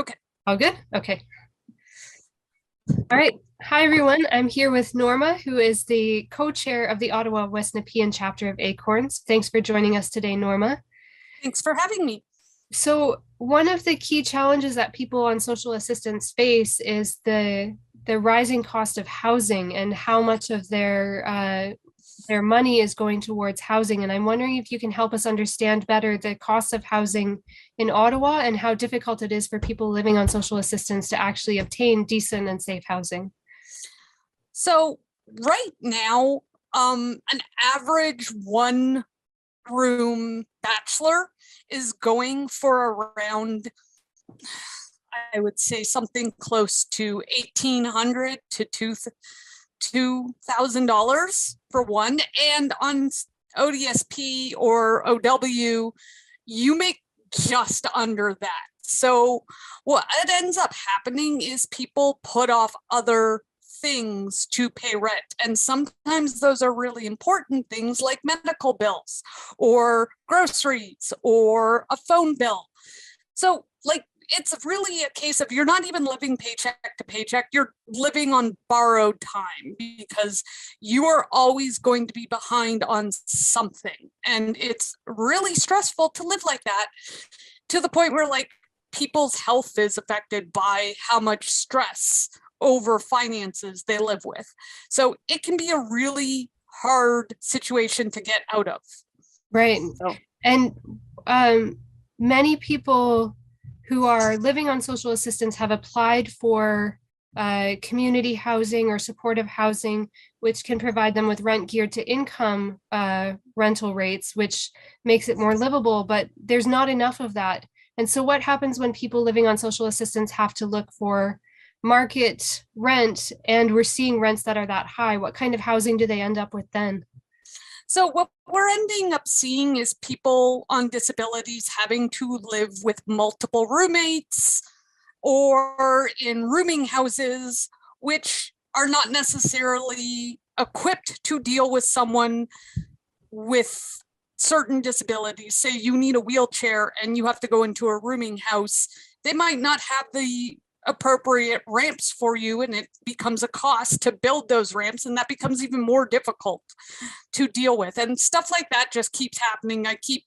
Okay. All good? Okay. All right. Hi, everyone. I'm here with Norma, who is the co-chair of the Ottawa West Nepean chapter of ACORNs. Thanks for joining us today, Norma. Thanks for having me. So, one of the key challenges that people on social assistance face is the rising cost of housing and how much of their money is going towards housing. And I'm wondering if you can help us understand better the cost of housing in Ottawa and how difficult it is for people living on social assistance to actually obtain decent and safe housing. So right now, an average one room bachelor is going for around, I would say something close to 1,800 to $2,000 for one. And on ODSP or OW, you make just under that. So what it ends up happening is people put off other things to pay rent. And sometimes those are really important things like medical bills or groceries or a phone bill. So like it's really a case of you're not even living paycheck to paycheck. You're living on borrowed time because you are always going to be behind on something. And it's really stressful to live like that, to the point where like people's health is affected by how much stress over finances they live with. So it can be a really hard situation to get out of. Right. So, And many people who are living on social assistance have applied for community housing or supportive housing, which can provide them with rent geared to income rental rates, which makes it more livable, but there's not enough of that. And so, what happens when people living on social assistance have to look for market rent and we're seeing rents that are that high? What kind of housing do they end up with then? So what we're ending up seeing is people on disabilities having to live with multiple roommates or in rooming houses, which are not necessarily equipped to deal with someone with certain disabilities. Say you need a wheelchair and you have to go into a rooming house. They might not have the appropriate ramps for you, and it becomes a cost to build those ramps, and that becomes even more difficult to deal with. And stuff like that just keeps happening. I keep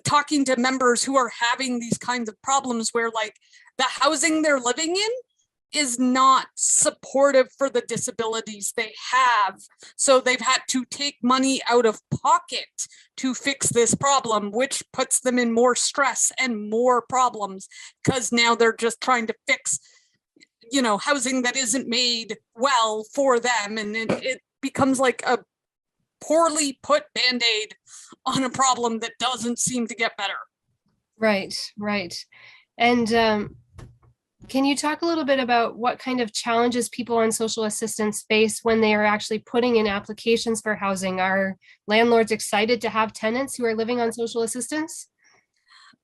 talking to members who are having these kinds of problems where like the housing they're living in is not supportive for the disabilities they have. So they've had to take money out of pocket to fix this problem, which puts them in more stress and more problems because now they're just trying to fix, housing that isn't made well for them. And it becomes like a poorly put Band-Aid on a problem that doesn't seem to get better. Right, right. And can you talk a little bit about what kind of challenges people on social assistance face when they are actually putting in applications for housing? Are landlords excited to have tenants who are living on social assistance?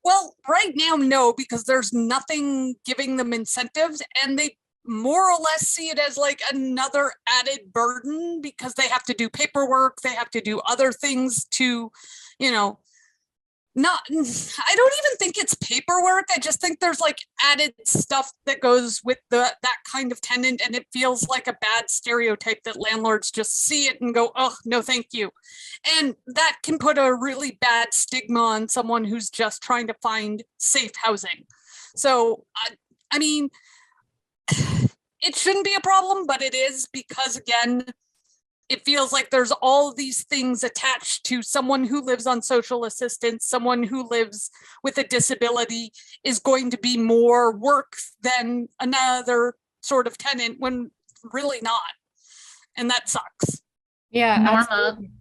Well, right now, no, because there's nothing giving them incentives, and they more or less see it as like another added burden because they have to do paperwork, they have to do other things to, you know, not I don't even think it's paperwork. I just think there's like added stuff that goes with that kind of tenant, and it feels like a bad stereotype that landlords just see it and go, oh no thank you. And that can put a really bad stigma on someone who's just trying to find safe housing. So I mean, it shouldn't be a problem, but it is, because again, it feels like there's all these things attached to someone who lives on social assistance. Someone who lives with a disability is going to be more work than another sort of tenant, when really not. And that sucks. Yeah, Norma, absolutely.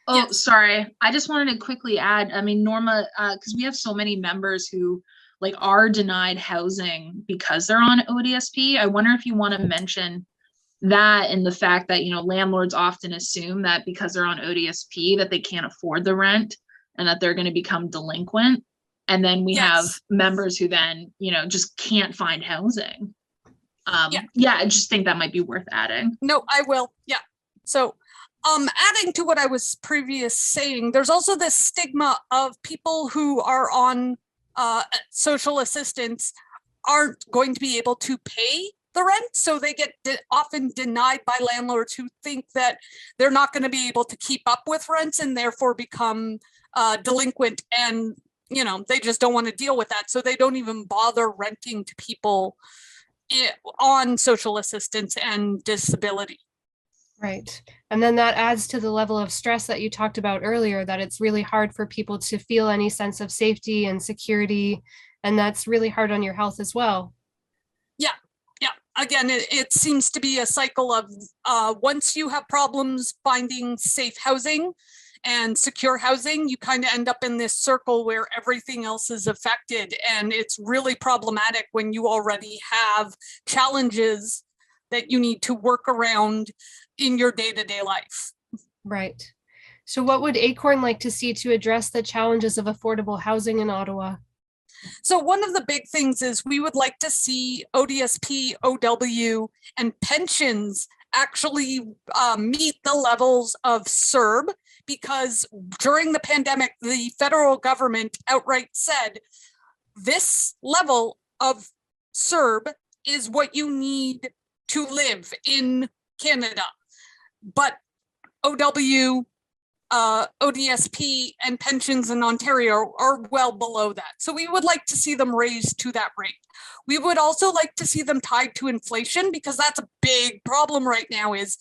oh, Yes. sorry. I just wanted to quickly add, I mean, Norma, because we have so many members who like are denied housing because they're on ODSP. I wonder if you want to mention that and the fact that, landlords often assume that because they're on ODSP that they can't afford the rent and that they're going to become delinquent. And then we have Yes. members who then, just can't find housing. Yeah. Yeah, I just think that might be worth adding. No, I will. Yeah. So adding to what I was previous saying, there's also this stigma of people who are on social assistance aren't going to be able to pay the rent. So they get often denied by landlords who think that they're not going to be able to keep up with rents and therefore become delinquent, and they just don't want to deal with that. So they don't even bother renting to people on social assistance and disability. Right. And then that adds to the level of stress that you talked about earlier, that it's really hard for people to feel any sense of safety and security. And that's really hard on your health as well. Yeah. Yeah. Again, it seems to be a cycle of once you have problems finding safe housing and secure housing, you kind of end up in this circle where everything else is affected. And it's really problematic when you already have challenges that you need to work around in your day-to-day life. Right. So what would ACORN like to see to address the challenges of affordable housing in Ottawa? So one of the big things is we would like to see ODSP, OW, and pensions actually meet the levels of CERB, because during the pandemic, the federal government outright said this level of CERB is what you need to live in Canada. But OW, ODSP, and pensions in Ontario are well below that. So we would like to see them raised to that rate. We would also like to see them tied to inflation, because that's a big problem right now, is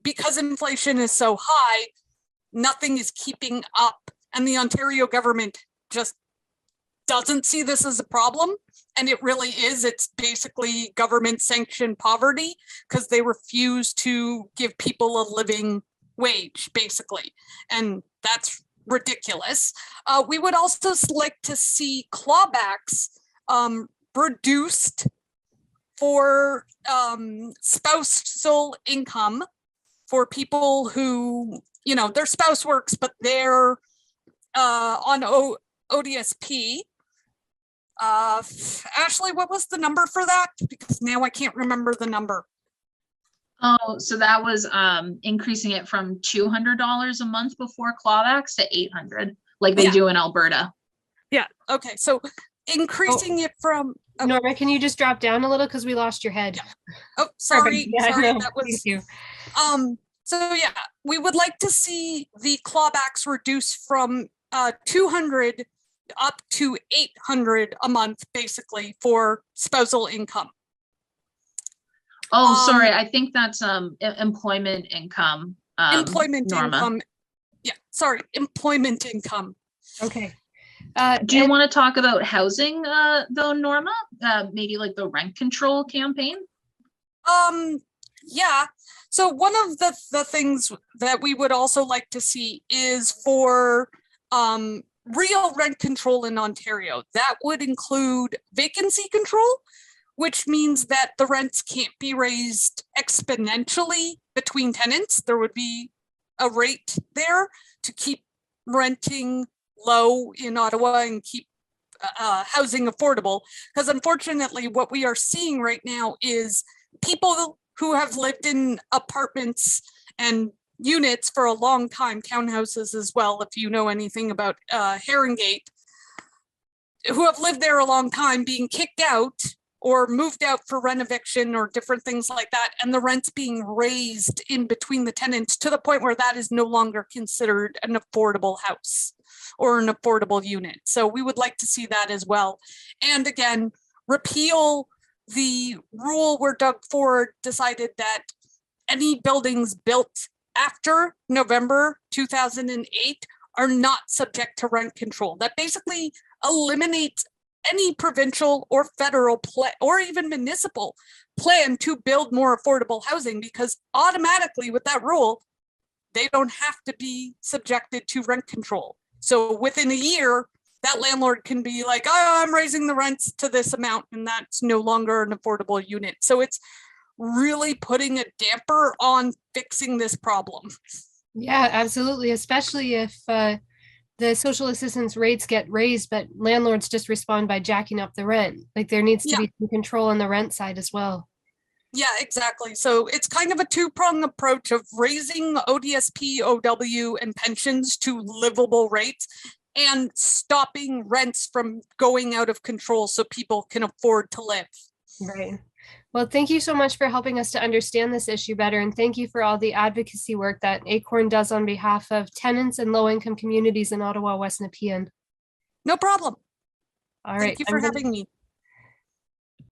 because inflation is so high, nothing is keeping up. And the Ontario government just doesn't see this as a problem. And it really is. It's basically government sanctioned poverty, because they refuse to give people a living wage, basically. And that's ridiculous. We would also like to see clawbacks reduced for spousal income for people who, their spouse works, but they're on ODSP. Ashley, what was the number for that? Because now I can't remember the number. Oh, so that was increasing it from $200 a month before clawbacks to $800, like they do in Alberta. Yeah. Okay. So increasing it from. Norma, can you just drop down a little, because we lost your head? Yeah. Oh, sorry. Yeah, sorry. No, that was. Thank you. So yeah, we would like to see the clawbacks reduced from 200 up to 800 a month, basically, for spousal income. Oh, sorry. I think that's employment income. Employment Norma. income. Yeah, sorry, employment income. Okay. Do you want to talk about housing though, Norma? Maybe like the rent control campaign? Yeah. So one of the things that we would also like to see is for real rent control in Ontario. That would include vacancy control, which means that the rents can't be raised exponentially between tenants. There would be a rate there to keep renting low in Ottawa and keep housing affordable. Because unfortunately, what we are seeing right now is people who have lived in apartments and units for a long time, townhouses as well, if you know anything about Haringate, who have lived there a long time, being kicked out or moved out for rent eviction or different things like that, and the rents being raised in between the tenants to the point where that is no longer considered an affordable house or an affordable unit. So we would like to see that as well. And again, repeal the rule where Doug Ford decided that any buildings built after November 2008 are not subject to rent control. That basically eliminates any provincial or federal or even municipal plan to build more affordable housing, because automatically with that rule, they don't have to be subjected to rent control. So within a year, that landlord can be like, oh, I'm raising the rents to this amount, and that's no longer an affordable unit. So it's really putting a damper on fixing this problem. Yeah, absolutely. Especially if the social assistance rates get raised, but landlords just respond by jacking up the rent. Like there needs to be some control on the rent side as well. Yeah, exactly. So it's kind of a two-pronged approach of raising ODSP, OW, and pensions to livable rates, and stopping rents from going out of control so people can afford to live. Right. Well, thank you so much for helping us to understand this issue better. And thank you for all the advocacy work that ACORN does on behalf of tenants and low-income communities in Ottawa, West Nepean. No problem. All right. Thank you for having me.